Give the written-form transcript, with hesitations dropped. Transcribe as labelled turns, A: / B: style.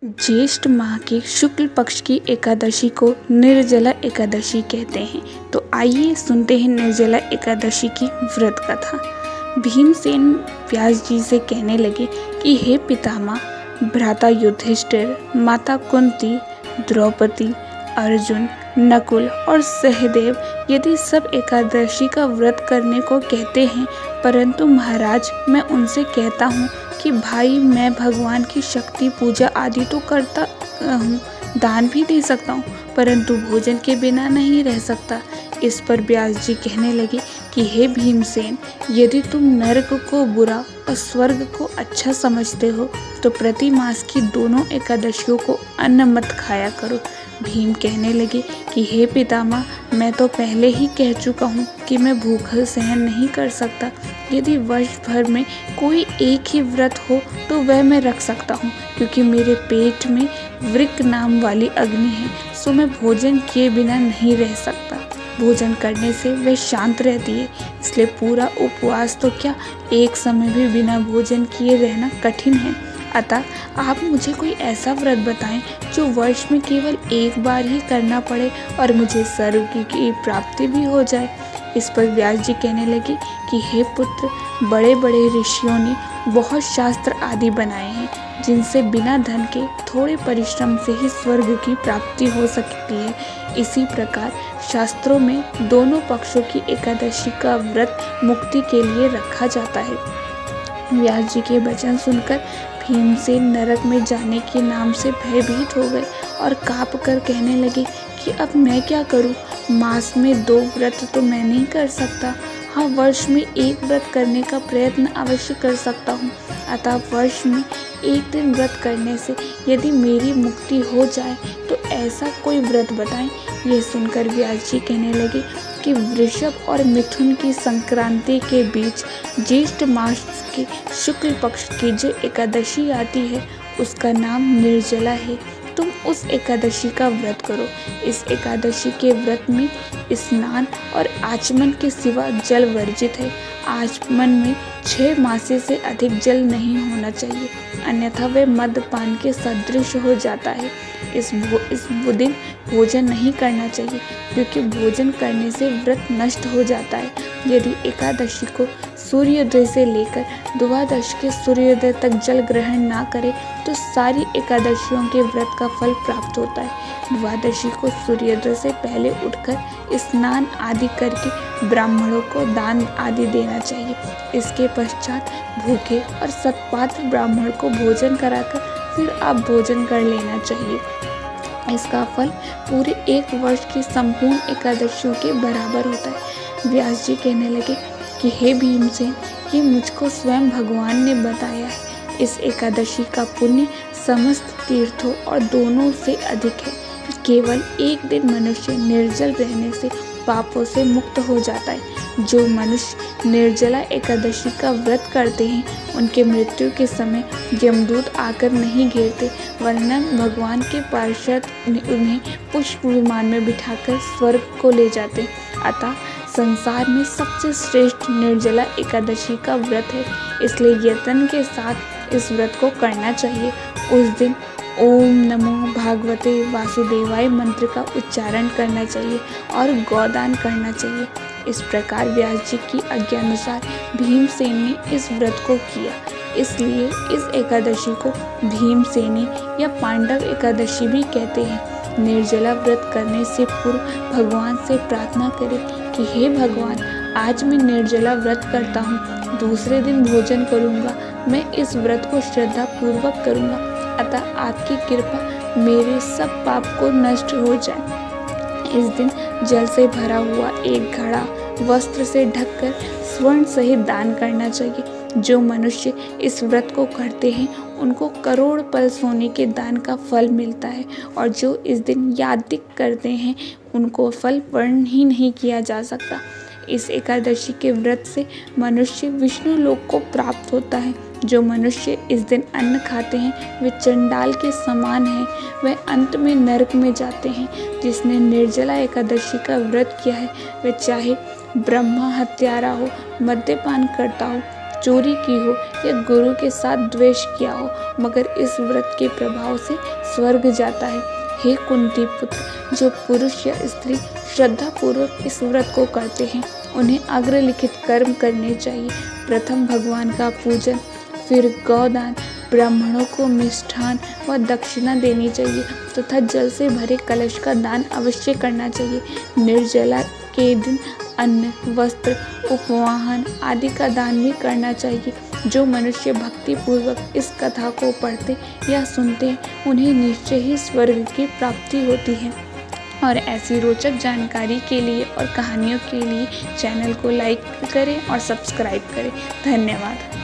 A: ज्येष्ठ माह के शुक्ल पक्ष की एकादशी को निर्जला एकादशी कहते हैं। तो आइए सुनते हैं निर्जला एकादशी की व्रत कथा। भीमसेन व्यास जी से कहने लगे कि हे पितामह, भ्राता युधिष्ठिर, माता कुंती, द्रौपदी, अर्जुन, नकुल और सहदेव यदि सब एकादशी का व्रत करने को कहते हैं, परंतु महाराज मैं उनसे कहता हूँ कि भाई मैं भगवान की शक्ति पूजा आदि तो करता हूँ, दान भी दे सकता हूँ, परंतु भोजन के बिना नहीं रह सकता। इस पर व्यास जी कहने लगे कि हे भीमसेन, यदि तुम नरक को बुरा और स्वर्ग को अच्छा समझते हो तो प्रति मास की दोनों एकादशियों को अन्न मत खाया करो। भीम कहने लगे कि हे पितामह, मैं तो पहले ही कह चुका हूँ कि मैं भूख सहन नहीं कर सकता। यदि वर्ष भर में कोई एक ही व्रत हो तो वह मैं रख सकता हूँ, क्योंकि मेरे पेट में वृक्क नाम वाली अग्नि है, सो मैं भोजन किए बिना नहीं रह सकता। भोजन करने से वह शांत रहती है, इसलिए पूरा उपवास तो क्या, एक समय भी बिना भोजन किए रहना कठिन है। अतः आप मुझे कोई ऐसा व्रत बताएं जो वर्ष में केवल एक बार ही करना पड़े और मुझे स्वर्ग की प्राप्ति भी हो जाए। इस पर व्यास जी कहने लगे कि हे पुत्र, बड़े बड़े ऋषियों ने बहुत शास्त्र आदि बनाए हैं, जिनसे बिना धन के थोड़े परिश्रम से ही स्वर्ग की प्राप्ति हो सकती है। इसी प्रकार शास्त्रों में दोनों पक्षों की एकादशी का व्रत मुक्ति के लिए रखा जाता है। व्यास जी के वचन सुनकर भीमसेन नरक में जाने के नाम से भयभीत हो गए और काँप कर कहने लगे कि अब मैं क्या करूं? मास में 2 व्रत तो मैं नहीं कर सकता। हाँ, वर्ष में एक व्रत करने का प्रयत्न अवश्य कर सकता हूँ। अतः वर्ष में एक दिन व्रत करने से यदि मेरी मुक्ति हो जाए तो ऐसा कोई व्रत बताएं। यह सुनकर व्यास जी कहने लगे कि वृषभ और मिथुन की संक्रांति के बीच ज्येष्ठ मास के शुक्ल पक्ष की जो एकादशी आती है उसका नाम निर्जला है। तुम उस एकादशी का व्रत करो। इस एकादशी के व्रत में स्नान और आचमन के सिवा जल वर्जित है। आचमन में 6 मासे से अधिक जल नहीं होना चाहिए, अन्यथा वह मद्यपान के सदृश हो जाता है। इस दिन भोजन नहीं करना चाहिए, क्योंकि भोजन करने से व्रत नष्ट हो जाता है। यदि एकादशी को सूर्योदय से लेकर द्वादश के सूर्योदय तक जल ग्रहण ना करे तो सारी एकादशियों के व्रत का फल प्राप्त होता है। द्वादशी को सूर्योदय से पहले उठकर स्नान आदि करके ब्राह्मणों को दान आदि देना चाहिए। इसके पश्चात भूखे और सत्पात्र ब्राह्मण को भोजन कराकर फिर आप भोजन कर लेना चाहिए। इसका फल पूरे 1 वर्ष की संपूर्ण एकादशियों के बराबर होता है। व्यास जी कहने लगे कि हे भीमसेन, ये मुझको स्वयं भगवान ने बताया है। इस एकादशी का पुण्य समस्त तीर्थों और दोनों से अधिक है। केवल एक दिन मनुष्य निर्जल रहने से पापों से मुक्त हो जाता है। जो मनुष्य निर्जला एकादशी का व्रत करते हैं उनके मृत्यु के समय यमदूत आकर नहीं घेरते, वरना भगवान के पार्षद उन्हें पुष्प विमान में बिठाकर स्वर्ग को ले जाते। अतः संसार में सबसे श्रेष्ठ निर्जला एकादशी का व्रत है, इसलिए यत्न के साथ इस व्रत को करना चाहिए। उस दिन ओम नमो भागवते वासुदेवाय मंत्र का उच्चारण करना चाहिए और गोदान करना चाहिए। इस प्रकार व्यास जी की आज्ञानुसार भीमसेन ने इस व्रत को किया। इसलिए इस एकादशी को भीमसेनी या पांडव एकादशी भी कहते हैं। निर्जला व्रत करने से पूर्व भगवान से प्रार्थना करें कि हे भगवान, आज मैं निर्जला व्रत करता हूँ, दूसरे दिन भोजन करूँगा। मैं इस व्रत को श्रद्धा पूर्वक करूँगा, अतः आपकी कृपा मेरे सब पाप को नष्ट हो जाए। इस दिन जल से भरा हुआ एक घड़ा वस्त्र से ढककर स्वर्ण सहित दान करना चाहिए। जो मनुष्य इस व्रत को करते हैं उनको करोड़ पल सोने के दान का फल मिलता है, और जो इस दिन यादिक करते हैं उनको फल वर्ण ही नहीं किया जा सकता। इस एकादशी के व्रत से मनुष्य विष्णु लोक को प्राप्त होता है। जो मनुष्य इस दिन अन्न खाते हैं वे चंडाल के समान हैं, वे अंत में नरक में जाते हैं। जिसने निर्जला एकादशी का व्रत किया है वे चाहे ब्रह्मा हत्यारा हो, मद्यपान करता हो, चोरी की हो या गुरु के साथ द्वेष किया हो, मगर इस व्रत के प्रभाव से स्वर्ग जाता है। हे कुंती पुत्र, जो पुरुष या स्त्री श्रद्धा पूर्वक इस व्रत को करते हैं उन्हें अग्रलिखित कर्म करने चाहिए। प्रथम भगवान का पूजन, फिर गौदान, ब्राह्मणों को मिष्ठान व दक्षिणा देनी चाहिए तथा जल से भरे कलश का दान अवश्य करना चाहिए। निर्जला के दिन अन्न, वस्त्र, उपवाहन आदि का दान भी करना चाहिए। जो मनुष्य भक्ति पूर्वक इस कथा को पढ़ते या सुनते हैं उन्हें निश्चय ही स्वर्ग की प्राप्ति होती है। और ऐसी रोचक जानकारी के लिए और कहानियों के लिए चैनल को लाइक करें और सब्सक्राइब करें। धन्यवाद।